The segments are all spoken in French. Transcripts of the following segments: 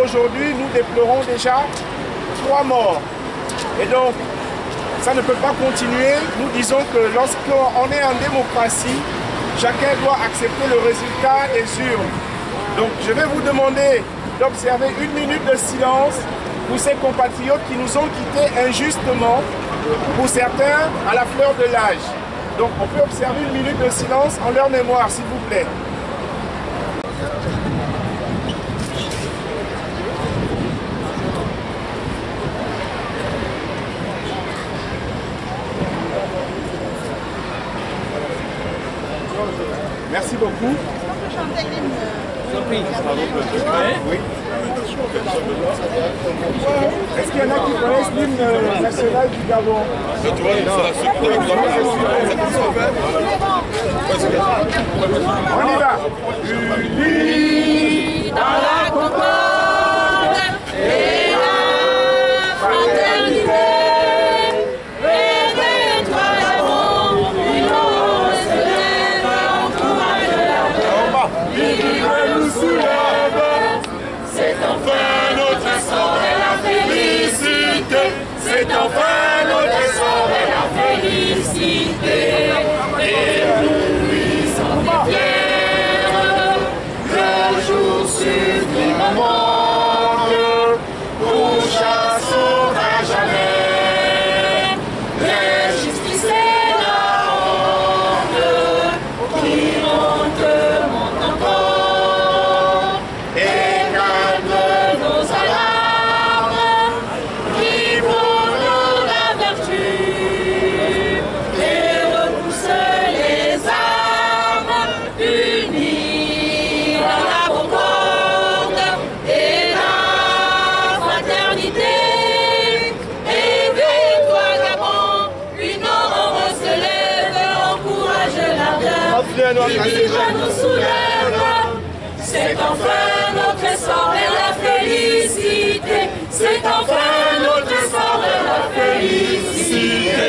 Aujourd'hui, nous déplorons déjà 3 morts. Et donc, ça ne peut pas continuer. Nous disons que lorsqu'on est en démocratie, chacun doit accepter le résultat des urnes. Donc, je vais vous demander d'observer 1 minute de silence pour ces compatriotes qui nous ont quittés injustement, pour certains à la fleur de l'âge. Donc, on peut observer 1 minute de silence en leur mémoire, s'il vous plaît. Merci beaucoup. Est-ce qu'on peut chanter l'hymne? Oui. Est-ce qu'il y en a qui connaissent l'hymne national du Gabon? Tu vois, c'est la On y va. Unis dans la concorde et la fraternité. Réveille-toi, Gabon, une rose se lève, encourage la paix. Vive nous soulève, c'est enfin notre essor et la félicité. C'est enfin notre essor et la félicité. Éblouissant et fiers, le jour sublime monte, nous chassons à jamais les justices et la honte qui montent encore et calment nos alarmes, qui prônent la vertu et repoussent les armes, unis dans la concorde et la fraternité. Éveille-toi, Gabon, une aurore se lève, encourage l'ardeur, vive nous soulève. C'est enfin notre essor et la félicité. C'est enfin notre essor et la félicité.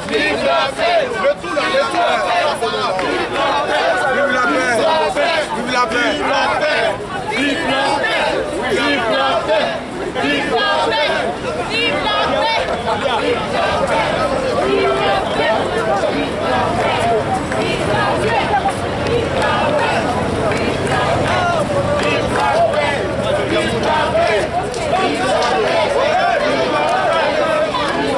Vive la paix! Le tout là, le tout là! Vive la paix! Vive la paix! Vive la paix! Vive la paix! Vive la paix! Vive la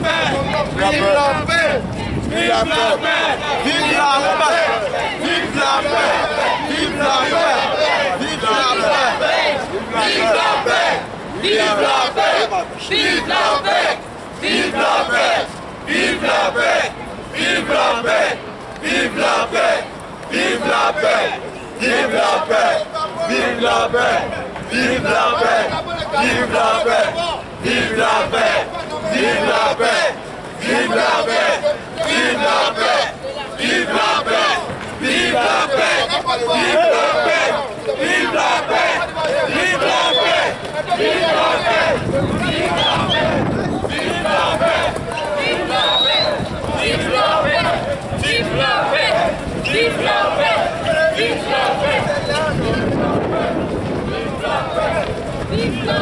paix! Vive la paix! Vive la paix! Vive la paix! Vive la paix! Vive la paix! Vive la paix! Vive la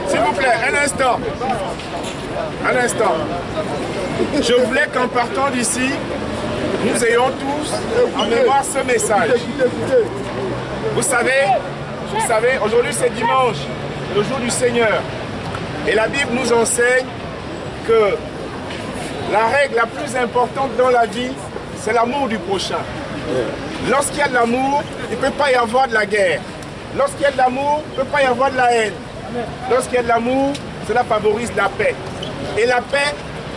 S'il vous plaît, un instant. Un instant. Je voulais qu'en partant d'ici, nous ayons tous en mémoire ce message. Vous savez, aujourd'hui c'est dimanche, le jour du Seigneur. Et la Bible nous enseigne que la règle la plus importante dans la vie, c'est l'amour du prochain. Lorsqu'il y a de l'amour, il ne peut pas y avoir de la guerre. Lorsqu'il y a de l'amour, il ne peut pas y avoir de la haine. Lorsqu'il y a de l'amour, cela favorise la paix. Et la paix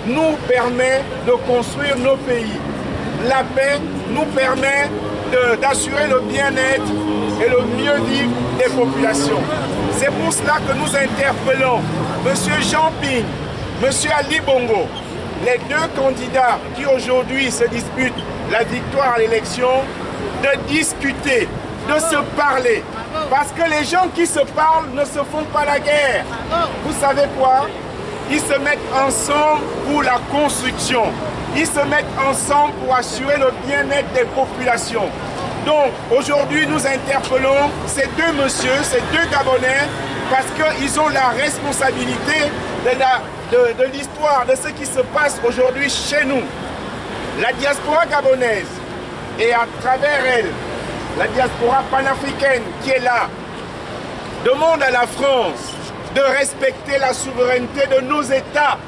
nous permet de construire nos pays. La paix nous permet d'assurer le bien-être et le mieux-vivre des populations. C'est pour cela que nous interpellons M. Jean Ping, M. Ali Bongo, les deux candidats qui aujourd'hui se disputent la victoire à l'élection, de discuter, de se parler. Parce que les gens qui se parlent ne se font pas la guerre. Vous savez quoi? Ils se mettent ensemble pour la construction. Ils se mettent ensemble pour assurer le bien-être des populations. Donc aujourd'hui nous interpellons ces deux messieurs, ces deux Gabonais, parce qu'ils ont la responsabilité de l'histoire, de ce qui se passe aujourd'hui chez nous. La diaspora gabonaise et à travers elle, la diaspora panafricaine qui est là, demande à la France de respecter la souveraineté de nos États.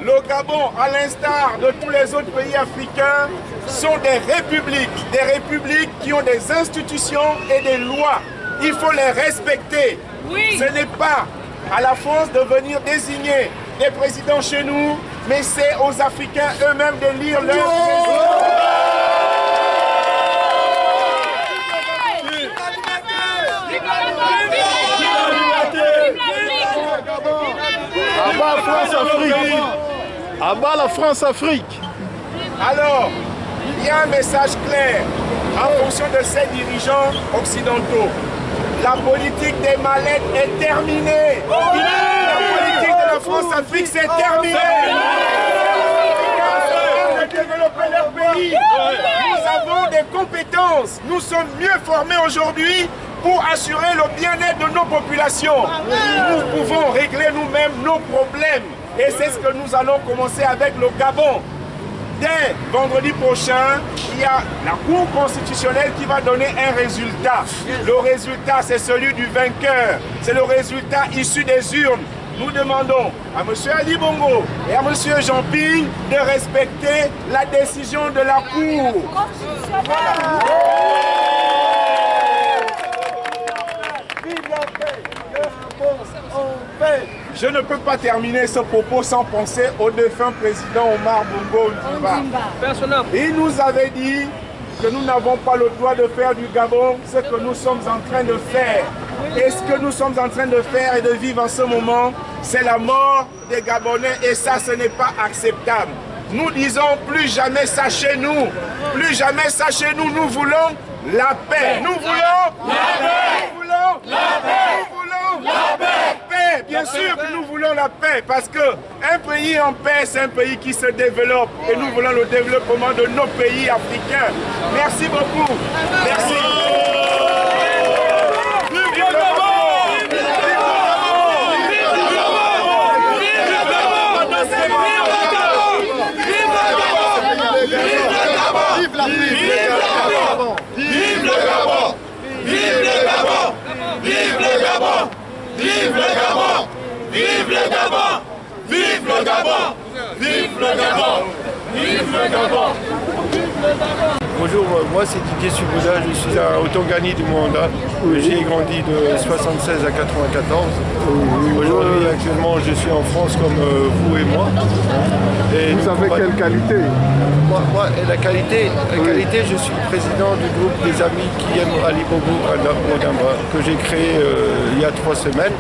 Le Gabon, à l'instar de tous les autres pays africains, sont des républiques qui ont des institutions et des lois. Il faut les respecter. Oui. Ce n'est pas à la France de venir désigner des présidents chez nous, mais c'est aux Africains eux-mêmes d'élire leur président. Abat la France-Afrique. Abat la France-Afrique. Alors, il y a un message clair en fonction de ces dirigeants occidentaux. La politique des mallettes est terminée. La politique de la France-Afrique, c'est terminé. Les Africains de développer leur pays. Nous avons des compétences. Nous sommes mieux formés aujourd'hui pour assurer le bien-être de nos populations. Nous pouvons régler nous-mêmes nos problèmes. Et c'est ce que nous allons commencer avec le Gabon. Dès vendredi prochain, il y a la Cour constitutionnelle qui va donner un résultat. Le résultat, c'est celui du vainqueur. C'est le résultat issu des urnes. Nous demandons à M. Ali Bongo et à M. Jean Ping de respecter la décision de la Cour. Je ne peux pas terminer ce propos sans penser au défunt président Omar Bongo Ondimba. Il nous avait dit que nous n'avons pas le droit de faire du Gabon ce que nous sommes en train de faire. Et ce que nous sommes en train de faire et de vivre en ce moment, c'est la mort des Gabonais et ça, ce n'est pas acceptable. Nous disons plus jamais ça chez nous. Plus jamais ça chez nous. Nous voulons la paix. Nous voulons la paix. Nous voulons la paix. Nous voulons la paix. Bien sûr que nous voulons la paix parce qu'un pays en paix, c'est un pays qui se développe et nous voulons le développement de nos pays africains. Merci beaucoup. Merci. Vive le Gabon! Vive le Gabon! Vive le Gabon! Vive le Gabon! Vive le Gabon! Bonjour, moi c'est Didier Subouda, je suis un Otongani du Mwanda. J'ai grandi de 76 à 94. Aujourd'hui, actuellement, je suis en France comme vous et moi. Et vous avez quelle qualité? Moi, la qualité, je suis président du groupe des amis qui aiment Ali Bongo Ondimba, que j'ai créé il y a 3 semaines,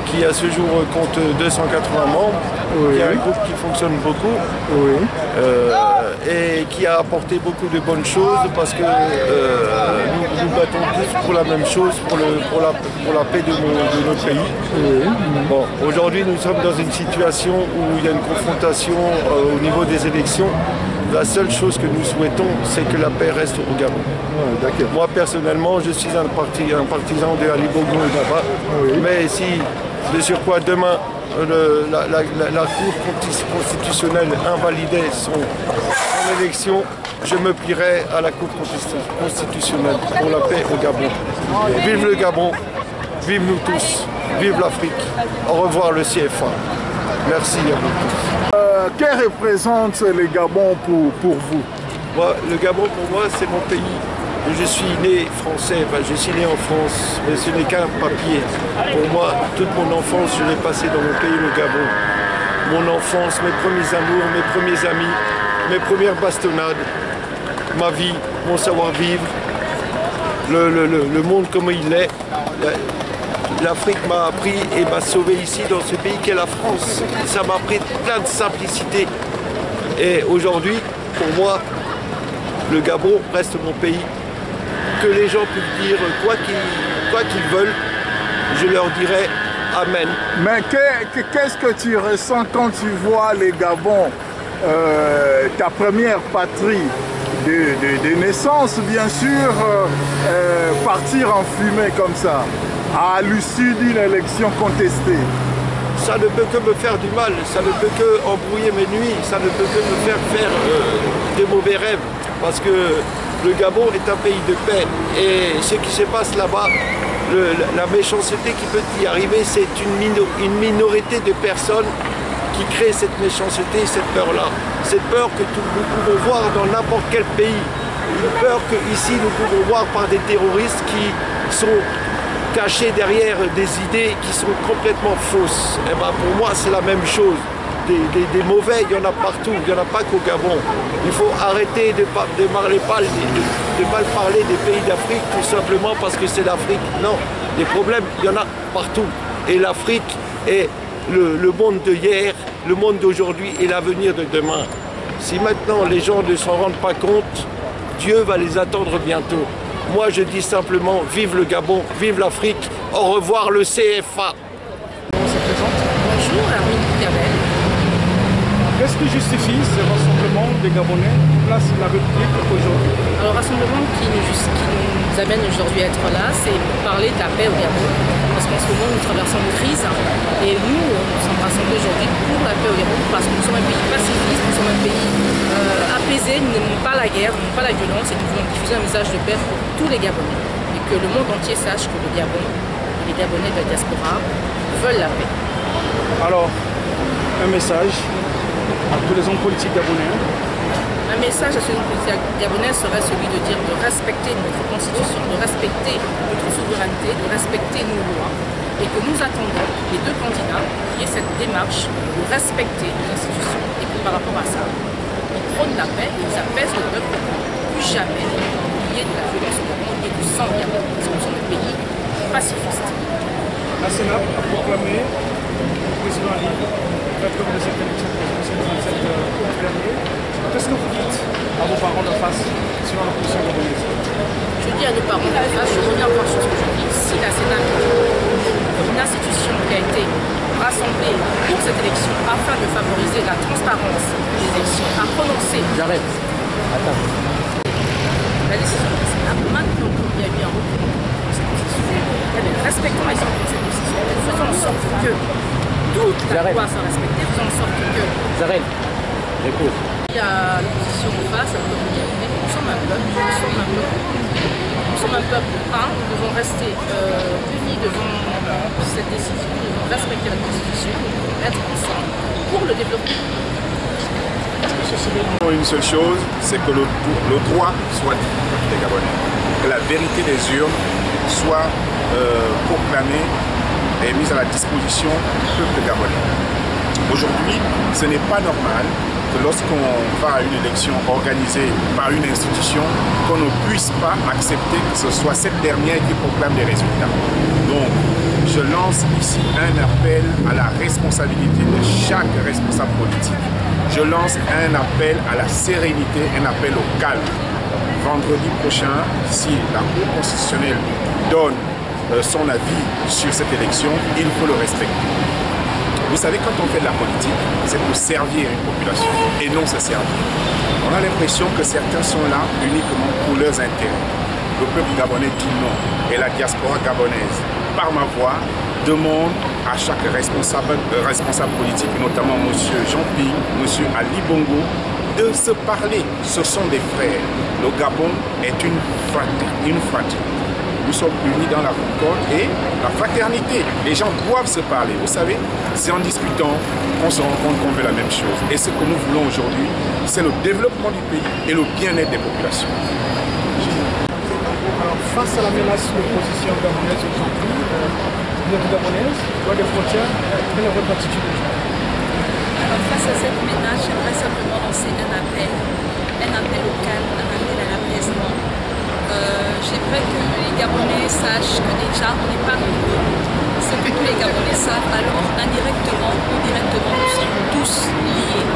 qui à ce jour compte 280 membres, qui est un groupe qui fonctionne beaucoup. Et qui a apporté beaucoup de bonnes choses parce que nous battons tous pour la même chose, pour la paix de nos pays. Bon, aujourd'hui, nous sommes dans une situation où il y a une confrontation au niveau des élections. La seule chose que nous souhaitons, c'est que la paix reste au Gabon. Moi, personnellement, je suis un partisan de Ali Bongo Ondimba. Mais si, de surcroît, demain, la Cour constitutionnelle invalidait son élection, je me plierai à la Cour constitutionnelle pour la paix au Gabon. Vive le Gabon, vive nous tous, vive l'Afrique. Au revoir le CFA. Merci à vous tous. Que représente le Gabon pour vous? Moi, le Gabon pour moi c'est mon pays. Je suis né français, je suis né en France, mais ce n'est qu'un papier. Pour moi, toute mon enfance, je l'ai passée dans mon pays, le Gabon. Mon enfance, mes premiers amours, mes premiers amis, mes premières bastonnades, ma vie, mon savoir-vivre, le monde comme il est. L'Afrique m'a appris et m'a sauvé ici dans ce pays qu'est la France. Ça m'a appris plein de simplicité. Et aujourd'hui, pour moi, le Gabon reste mon pays. Que les gens puissent dire quoi qu'ils veulent, je leur dirai Amen. Mais qu'est-ce que tu ressens quand tu vois le Gabon, ta première patrie de naissance, bien sûr, partir en fumée comme ça, à l'issue d'une élection contestée? Ça ne peut que me faire du mal, ça ne peut que embrouiller mes nuits, ça ne peut que me faire des mauvais rêves. Parce que le Gabon est un pays de paix et ce qui se passe là-bas, la méchanceté qui peut y arriver, c'est une minorité de personnes qui créent cette méchanceté, cette peur-là. Cette peur que nous pouvons voir dans n'importe quel pays. Une peur qu'ici nous pouvons voir par des terroristes qui sont cachés derrière des idées qui sont complètement fausses. Et ben pour moi c'est la même chose. Des mauvais, il y en a partout, il n'y en a pas qu'au Gabon. Il faut arrêter de mal parler des pays d'Afrique tout simplement parce que c'est l'Afrique. Non, des problèmes, il y en a partout. Et l'Afrique est le monde de hier, le monde d'aujourd'hui et l'avenir de demain. Si maintenant les gens ne s'en rendent pas compte, Dieu va les attendre bientôt. Moi je dis simplement, vive le Gabon, vive l'Afrique, au revoir le CFA. Bonjour, Armin Gabel. Qu'est-ce qui justifie ce rassemblement des Gabonais qui place la République aujourd'hui? Alors, le rassemblement qui nous amène aujourd'hui à être là, c'est pour parler de la paix au Gabon. Parce qu'en ce moment, nous traversons une crise et nous sommes rassemblés aujourd'hui pour la paix au Gabon parce que nous sommes un pays pacifiste, nous sommes un pays apaisé, nous n'aimons pas la guerre, nous n'aimons pas la violence et nous voulons diffuser un message de paix pour tous les Gabonais. Et que le monde entier sache que le Gabon, les Gabonais de la diaspora veulent la paix. Alors, un message à tous les hommes politiques gabonais. Un message à ces hommes politiques gabonais serait celui de dire de respecter notre constitution, de respecter notre souveraineté, de respecter nos lois et que nous attendons les deux candidats qui aient cette démarche de respecter les institutions et que par rapport à ça, ils prônent la paix et ils apaisent le peuple pour plus jamais il y ait de la violence au Gabon, il y ait du sang au Gabon parce que nous sommes un pays pacifiste. La Sénat a proclamé le président Ali vainqueur de cette élection dernier. Qu'est-ce que vous dites à vos parents de face sur la position gabonaise? Je dis à nos parents de face, je reviens encore sur ce que je dis. Si la Sénat, une institution qui a été rassemblée pour cette élection afin de favoriser la transparence des élections, a prononcé. J'arrête. Attends. La décision de la Sénat, maintenant qu'il y a eu un recours de cette constitution, respectons les ordres de cette constitution, faisons en sorte que toute la loi soit respectée, faisons en sorte que. J'arrête. J'écoute. Il y a l'opposition en face, à peuple gabonais. Nous sommes un peuple, nous sommes un peuple nous devons rester unis devant cette décision, nous devons respecter la Constitution, nous devons être ensemble pour le développement. Une seule chose, c'est que le droit soit dit des Gabonais, que la vérité des urnes soit proclamée et mise à la disposition du peuple gabonais. Aujourd'hui, ce n'est pas normal que lorsqu'on va à une élection organisée par une institution, qu'on ne puisse pas accepter que ce soit cette dernière qui proclame les résultats. Donc, je lance ici un appel à la responsabilité de chaque responsable politique je lance un appel à la sérénité, un appel au calme. Vendredi prochain, si la Cour constitutionnelle donne son avis sur cette élection, il faut le respecter. Vous savez, quand on fait de la politique, c'est pour servir une population et non se servir. On a l'impression que certains sont là uniquement pour leurs intérêts. Le peuple gabonais dit non et la diaspora gabonaise, par ma voix, demande à chaque responsable politique, notamment M. Jean Ping, M. Ali Bongo, de se parler. Ce sont des frères. Le Gabon est une fratrie. Nous sommes unis dans la concorde et la fraternité. Les gens doivent se parler. Vous savez, c'est en discutant qu'on se rend compte qu'on veut la même chose. Et ce que nous voulons aujourd'hui, c'est le développement du pays et le bien-être des populations. Alors, face à la menace de l'opposition gabonaise aujourd'hui, gabonaise, loin des frontières, quelle est votre attitude aujourd'hui? Alors, face à cette menace, j'aimerais simplement lancer un appel au calme, un appel à l'apaisement. J'aimerais que les Gabonais sachent que déjà on n'est pas nombreux. Ce que tous les Gabonais savent, alors indirectement ou directement, nous sommes tous liés.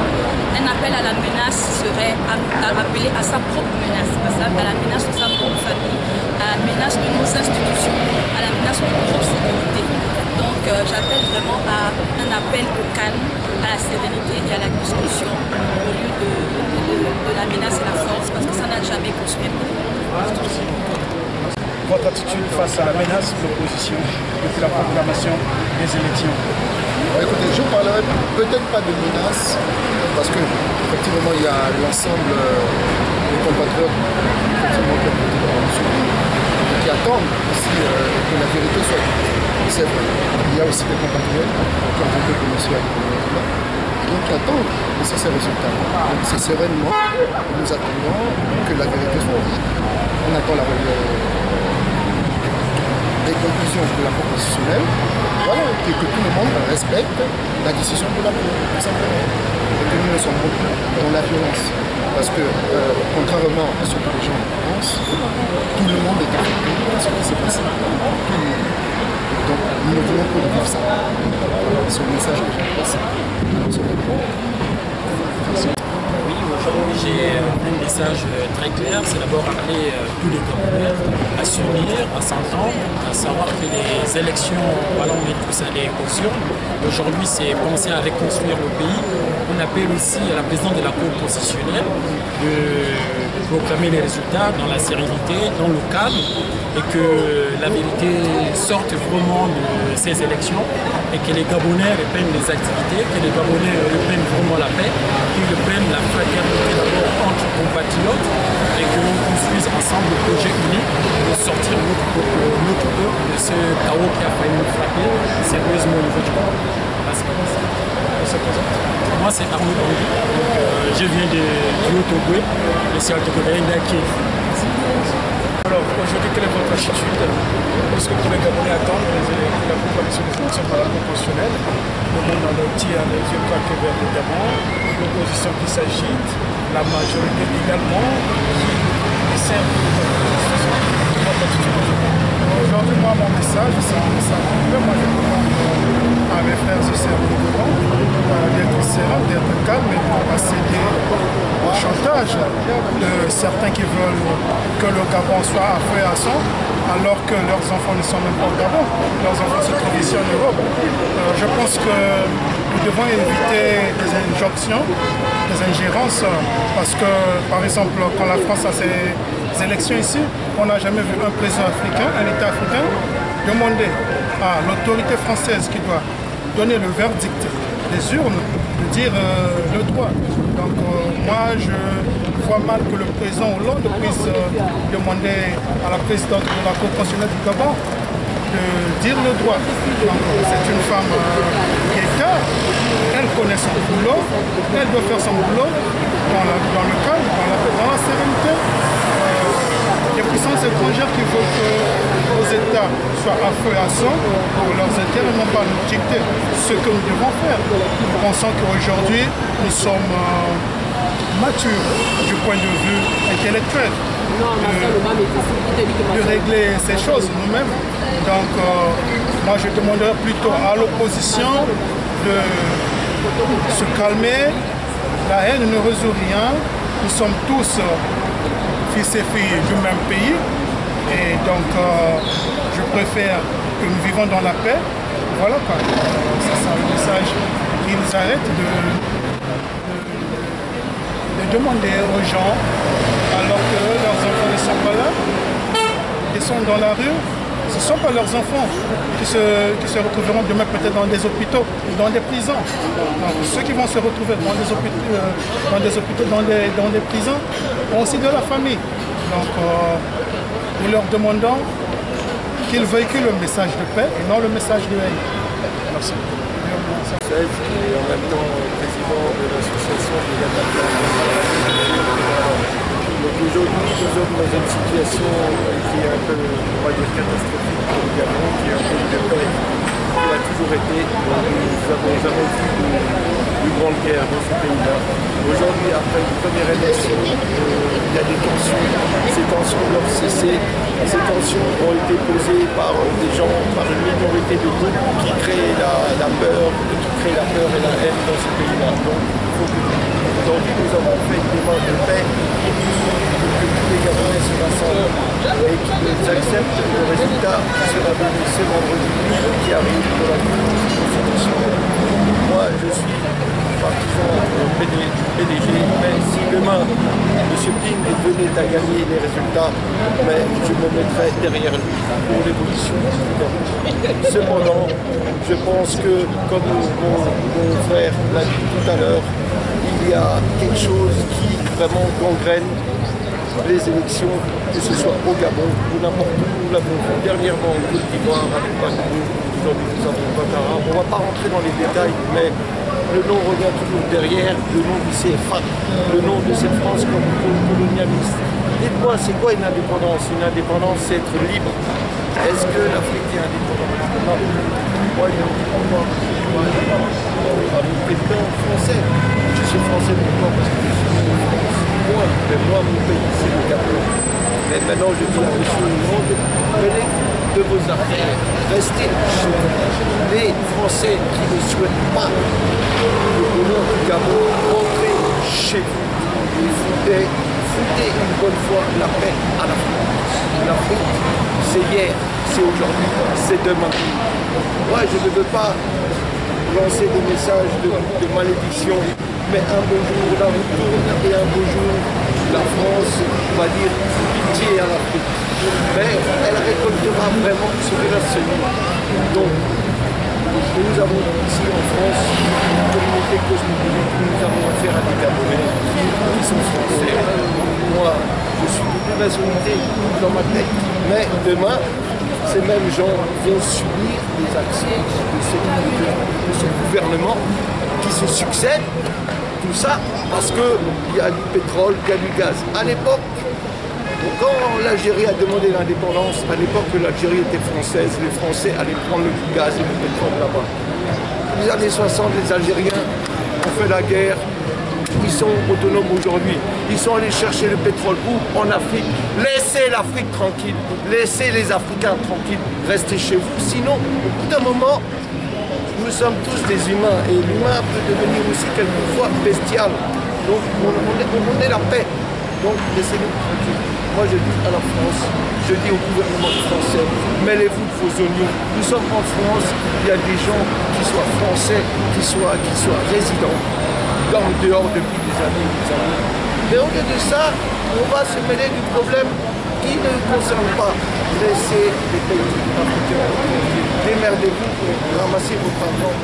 Un appel à la menace serait à appeler à sa propre menace, à la menace de sa propre famille, à la menace de nos institutions, à la menace de notre propre sécurité. Donc j'appelle vraiment à un appel au calme, à la sérénité et à la discussion au lieu de la menace et la force, parce que ça n'a jamais construit. Votre attitude face à la menace de l'opposition depuis la proclamation des élections? Écoutez, je ne parlerai peut-être pas de menace, parce que effectivement il y a l'ensemble des compatriotes qui attendent aussi que la vérité soit dite. C'est vrai, il y a aussi des compatriotes qui ont voté pour M. donc qui attendent ces résultats. Donc c'est sereinement que nous attendons que la vérité soit dite. On attend les conclusions de la Cour constitutionnelle, voilà, et que tout le monde respecte la décision de la Cour, tout simplement. Et que nous ne sommes pas dans la violence. Parce que, contrairement à ce que les gens pensent, tout le monde est affecté par ce qui s'est passé. Donc, nous ne voulons pas vivre ça. C'est le message que j'ai passé. Oui, aujourd'hui j'ai un message très clair, c'est d'abord appeler tous les Gabonais à s'unir, à s'entendre, à savoir que les élections, voilà, on est tous allés conscients. Aujourd'hui c'est penser à reconstruire le pays. On appelle aussi à la présidente de la Cour constitutionnelle de proclamer les résultats dans la sérénité, dans le calme, et que la vérité sorte vraiment de ces élections et que les Gabonais reprennent les activités, que les Gabonais reprennent vraiment la paix, qu'ils reprennent la fraternité d'abord entre compatriotes et que l'on construise ensemble le projet unique de sortir notre peuple de ce chaos qui a failli nous frapper sérieusement au niveau du monde. Moi c'est Arnaud Bangui, je viens de Haut-Ogooué, le ciel de Godaïndaki. Alors aujourd'hui, quelle est votre attitude? Est-ce que tous les Gabonais attendent la proclamation des élections par la Cour constitutionnelle? Le monde en tire les yeux braqués vers le Gabon, l'opposition qui s'agite, la majorité également qui essaie de votre attitude aujourd'hui? Moi, mon message, c'est un message que moi je demande à mes frères et sœurs du Gabon d'être sereins, d'être calmes et de ne pas céder au chantage de certains qui veulent que le Gabon soit à feu et à sang, alors que leurs enfants ne sont même pas au Gabon, leurs enfants se trouvent ici en Europe. Je pense que nous devons éviter des injonctions, des ingérences, parce que, par exemple, quand la France a ses élections ici, on n'a jamais vu un président africain, un État africain, demander à l'autorité française qui doit donner le verdict des urnes de dire le droit. Donc moi je vois mal que le président Hollande puisse demander à la présidente de la Cour constitutionnelle du Gabon de dire le droit. Donc c'est une femme qui est tard, elle connaît son boulot, elle doit faire son boulot dans le calme, dans la sérénité. Les puissances étrangères qui veulent que nos États soient à feu et à sang pour leurs intérêts, non pas nous dicter ce que nous devons faire. Nous pensons qu'aujourd'hui, nous sommes matures du point de vue intellectuel de régler ces choses nous-mêmes. Donc, moi, je demanderais plutôt à l'opposition de se calmer, La haine ne résout rien. Nous sommes tous fils et filles du même pays. Et donc, je préfère que nous vivons dans la paix. Voilà quoi. C'est ça le message. Qu'ils arrêtent de demander aux gens, alors que leurs enfants ne sont pas là, ils sont dans la rue. Ce ne sont pas leurs enfants qui se retrouveront demain peut-être dans des hôpitaux ou dans des prisons. Donc, ceux qui vont se retrouver dans des hôpitaux, dans des prisons, ont aussi de la famille. Donc, nous leur demandons qu'ils véhiculent le message de paix et non le message de haine. Merci. Et en même temps président de l'association des Donc aujourd'hui, nous sommes dans une situation qui est un peu, on va dire, catastrophique pour le Gabon, qui est un pays de paix, qui a toujours été. Nous n'avons jamais vu de grande guerre dans ce pays-là. Aujourd'hui, après une première élection, il y a des tensions. Ces tensions doivent cesser. Ces tensions ont été posées par des gens, par une minorité de groupes qui créent la peur, et la haine dans ce pays-là. Donc, aujourd'hui, nous avons fait une demande de paix, que tous les Gabonais se rassemblent et qu'ils acceptent le résultat qui sera donné ce vendredi qui arrive de la Constitution. Moi, je suis partisan du PDG, mais si demain M. Ping venait à gagner les résultats, mais je me mettrai derrière lui pour l'évolution du Gabon. Cependant, je pense que, comme mon frère l'a dit tout à l'heure, il y a quelque chose qui vraiment gangrène les élections, que ce soit au Gabon ou n'importe où. Nous l'avons vu dernièrement en Côte d'Ivoire avec Gbagbo, aujourd'hui nous avons Ouattara. On ne va pas rentrer dans les détails, mais le nom revient toujours derrière, le nom du CFA, le nom de cette France comme colonialiste. Dites-moi, c'est quoi une indépendance? Une indépendance, c'est être libre. Est-ce que l'Afrique est indépendante? Non. Moi, je ne dis pas moi. Le président français. Je suis français pourquoi? Parce que je suis France. Mais moi, mon pays, c'est le Gabon. Mais maintenant, je dis à M. Hollande, venez de vos affaires, restez chez vous. Les Français qui ne souhaitent pas le bonheur du Gabon, rentrez chez vous. Foutez une bonne fois la paix à l'Afrique. L'Afrique, c'est hier, c'est aujourd'hui, c'est demain. Moi, je ne veux pas lancer des messages de malédiction, mais un beau jour, la route tourne, et un beau jour, la France va dire pitié à l'Afrique. Mais elle récoltera vraiment ce que la semis. Donc, nous avons ici en France une communauté cosmopolite, nous avons affaire à des Gabonais qui sont français. Moi, je suis de mauvaise volonté dans ma tête. Mais demain, ces mêmes gens vont subir des actions de ce gouvernement qui se succèdent. Tout ça parce qu'il y a du pétrole, il y a du gaz. À l'époque, quand l'Algérie a demandé l'indépendance, à l'époque que l'Algérie était française, les Français allaient prendre le gaz et le pétrole là-bas. Les années 60, les Algériens ont fait la guerre. Ils sont autonomes aujourd'hui. Ils sont allés chercher le pétrole où? En Afrique. Laissez l'Afrique tranquille. Laissez les Africains tranquilles. Restez chez vous. Sinon, au bout d'un moment, nous sommes tous des humains. Et l'humain peut devenir aussi quelquefois bestial. Donc, on est la paix. Donc, laissez-nous tranquilles. Moi, je dis à la France, je dis au gouvernement français, mêlez-vous de vos oignons. Nous sommes en France, il y a des gens qui soient français, qui soient résidents, dorment dehors depuis des années. Mais au lieu de ça, on va se mêler du problème qui ne concerne pas. Laissez les pays africains. Démerdez-vous pour ramasser votre argent.